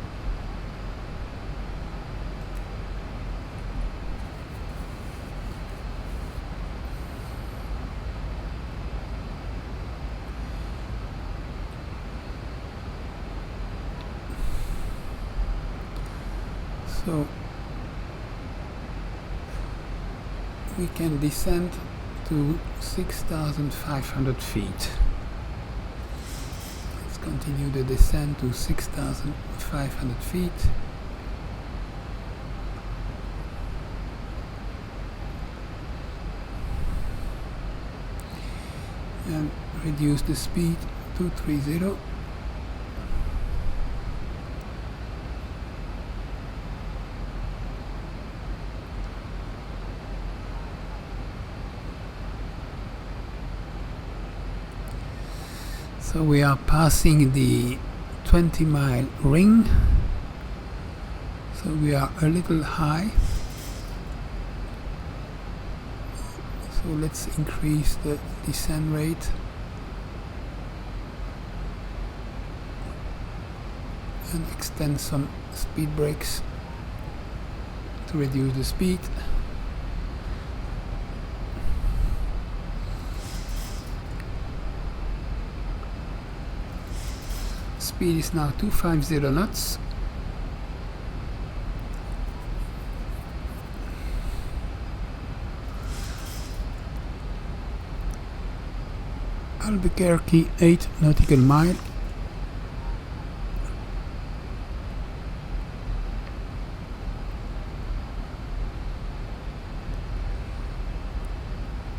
So we can descend to 6,500 feet. Let's continue the descent to 6,500 feet. And reduce the speed to 230. So we are passing the 20-mile ring, so we are a little high, so let's increase the descent rate and extend some speed brakes to reduce the speed. Speed is now 250 knots. Albuquerque 8 nautical mile.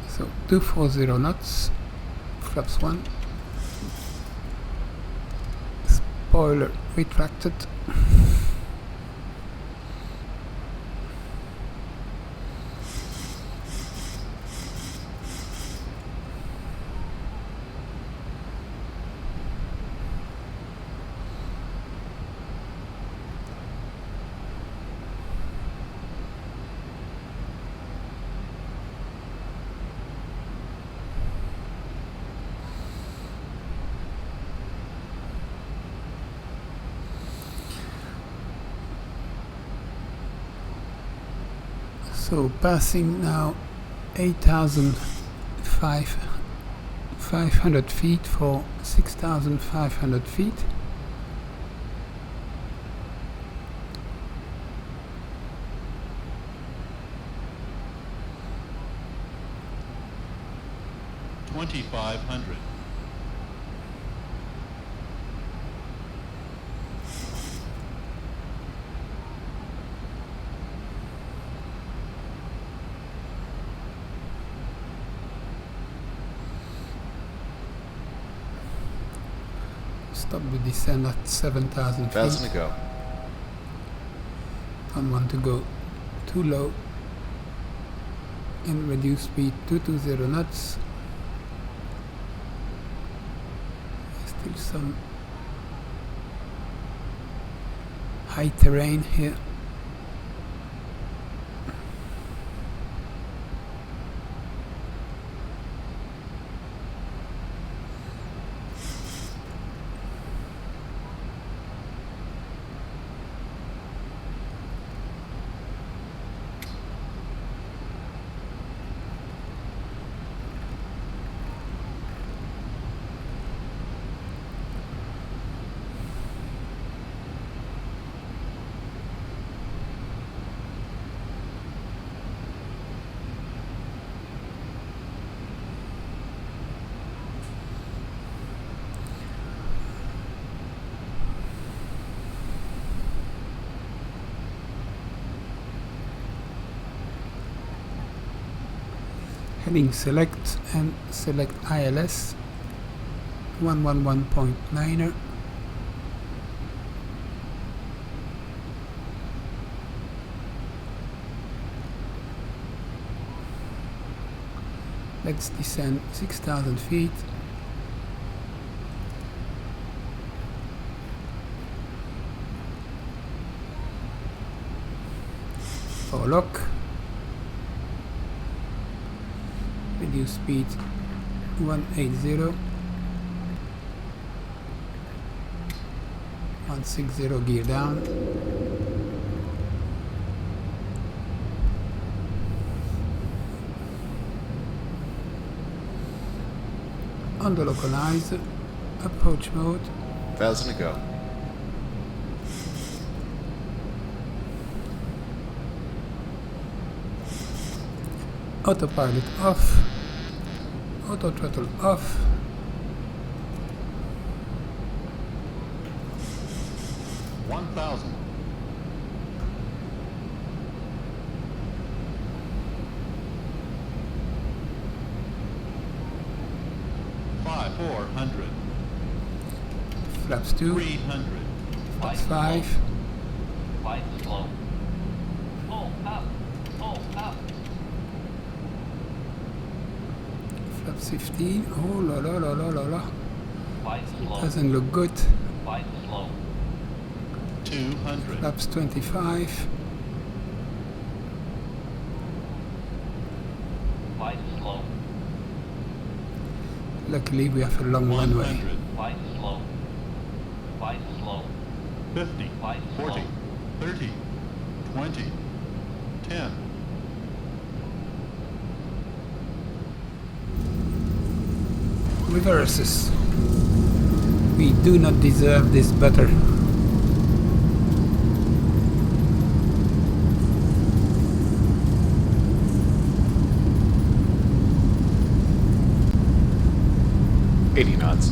So 240 knots, flaps 1. Spoiler retracted. So passing now 8,500 feet for 6,500 feet. $2,500. Stop the descent at 7,000 feet. 1,000 to go. Don't want to go too low. And reduce speed 220 knots. Still some high terrain here. heading select and select ILS 111.9er. Let's descend 6,000 feet. For lock. Reduce speed 180. 160 gear down. Under localize, approach mode. 1,000 to go. Autopilot off. Auto throttle off. $1,000. $400. Flaps 2. 300. Flaps 5. Flight slow. Pull up. Pull up. Flaps 15. Oh la la la la la la. Flight slow. Doesn't look good. Flight slow. 200. Flaps 25. Flight slow. Luckily we have a long runway. 100. Flight slow. Flight slow. 50. Flight 40. slow. 30. 20. 10. Reverses. We do not deserve this butter. Knots.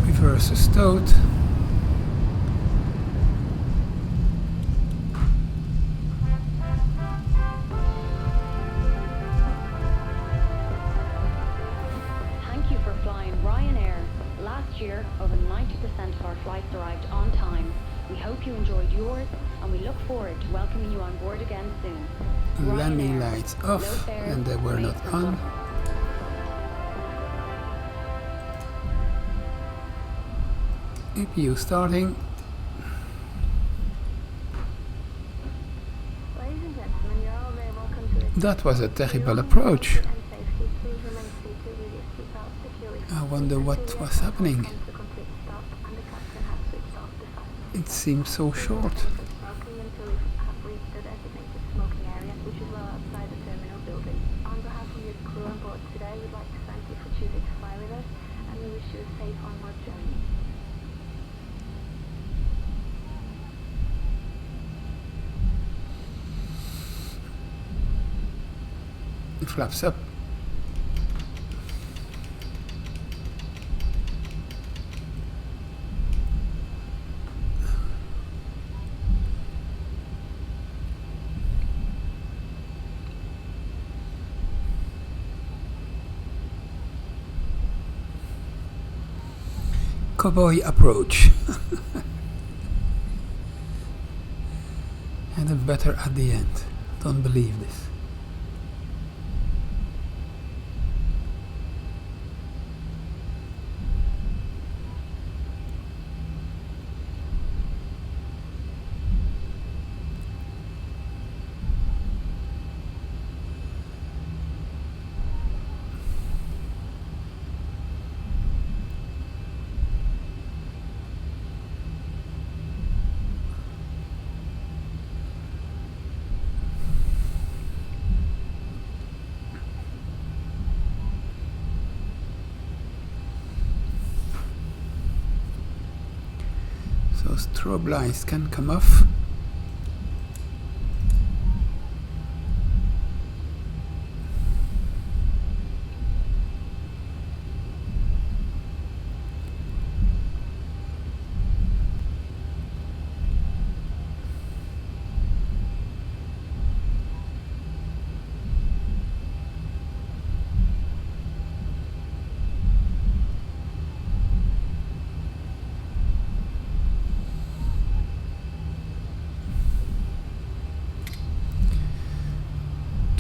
Reverses stowed. Thank you for flying Ryanair. Last year, over 90% of our flights arrived on time. We hope you enjoyed yours, and we look forward to welcoming you on board again soon. Landing Ryanair, lights low off, fares, and they were not made for on. fun. APU starting. Ladies and gentlemen, you're all very welcome to the That was a terrible approach. and safety. Please remain seated with your seatbelt securely. I wonder what was happening. Comes to complete stop, and the captain has switched off the fan. It seemed so short. Smoking until we have reached the designated smoking area, which is well outside the terminal building. On behalf of your crew on board today, we'd like to thank you for choosing to fly with us, and we wish you a safe onward journey. Flaps up. Cowboy approach. And a better at the end. Don't believe this. So strobe lights can come off.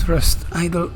thrust idle.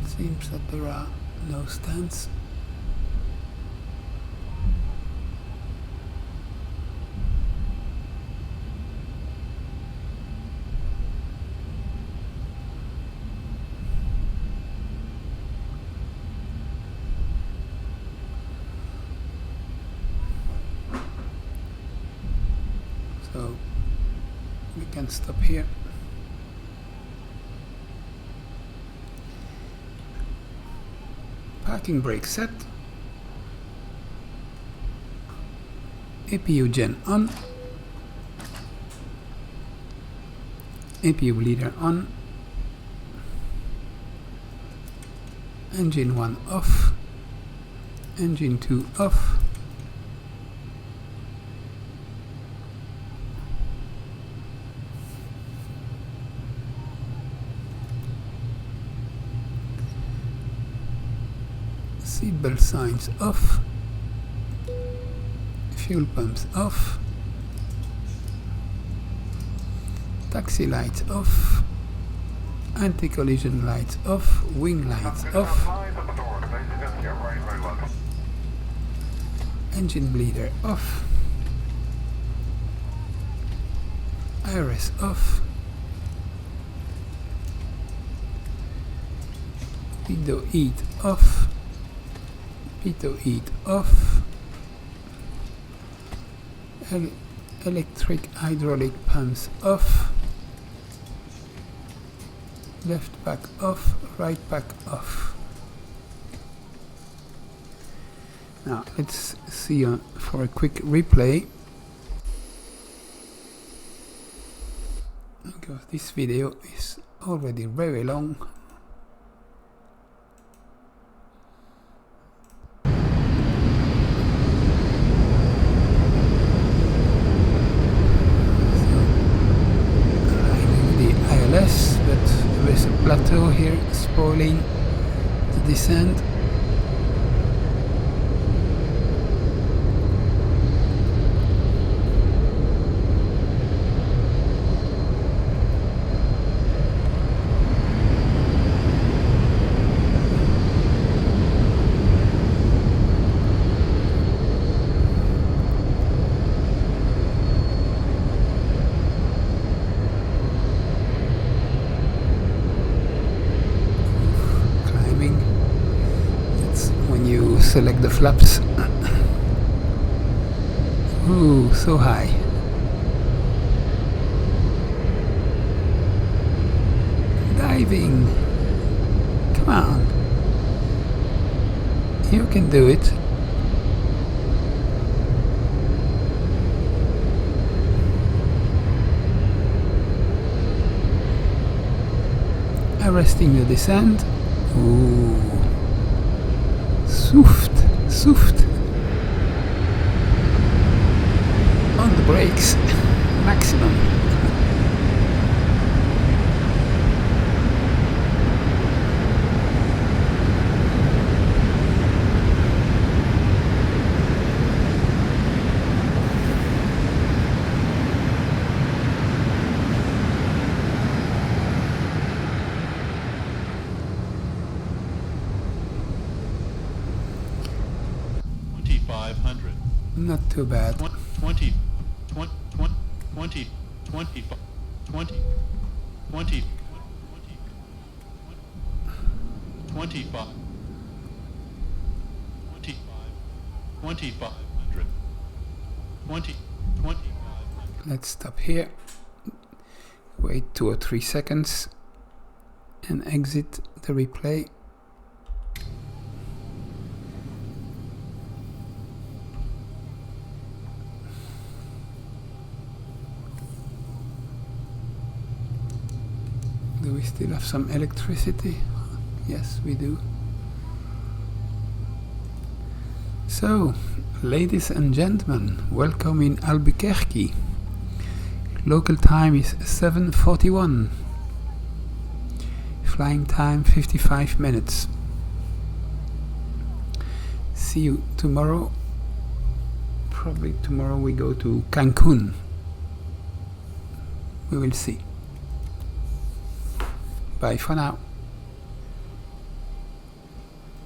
Seems that there are no stands. So we can stop here. Parking brake set. APU gen on. APU bleeder on. Engine 1 off. Engine 2 off. Seatbelt signs off. Fuel pumps off. Taxi lights off. Anti-collision lights off. Wing lights off. Engine bleeder off. IRS off. Window heat off. Pitot heat off. Electric hydraulic pumps off. Left pack off, right pack off. Now let's see for a quick replay, because this video is already very long. But there is a plateau here spoiling the descent. Select the flaps. Ooh, so high. Diving. Come on. You can do it. Arresting the descent. Ooh. Soft. On the brakes, maximum. Not too bad. 20, 20, 20, 20, 20, 20, 25, 2500, 20, 25. Let's stop here. Wait 2 or 3 seconds and exit the replay. Do we still have some electricity? Yes, we do. So, ladies and gentlemen, welcome in Albuquerque. Local time is 7:41. Flying time 55 minutes. See you tomorrow. Probably tomorrow we go to Cancun. We will see. Bye for now.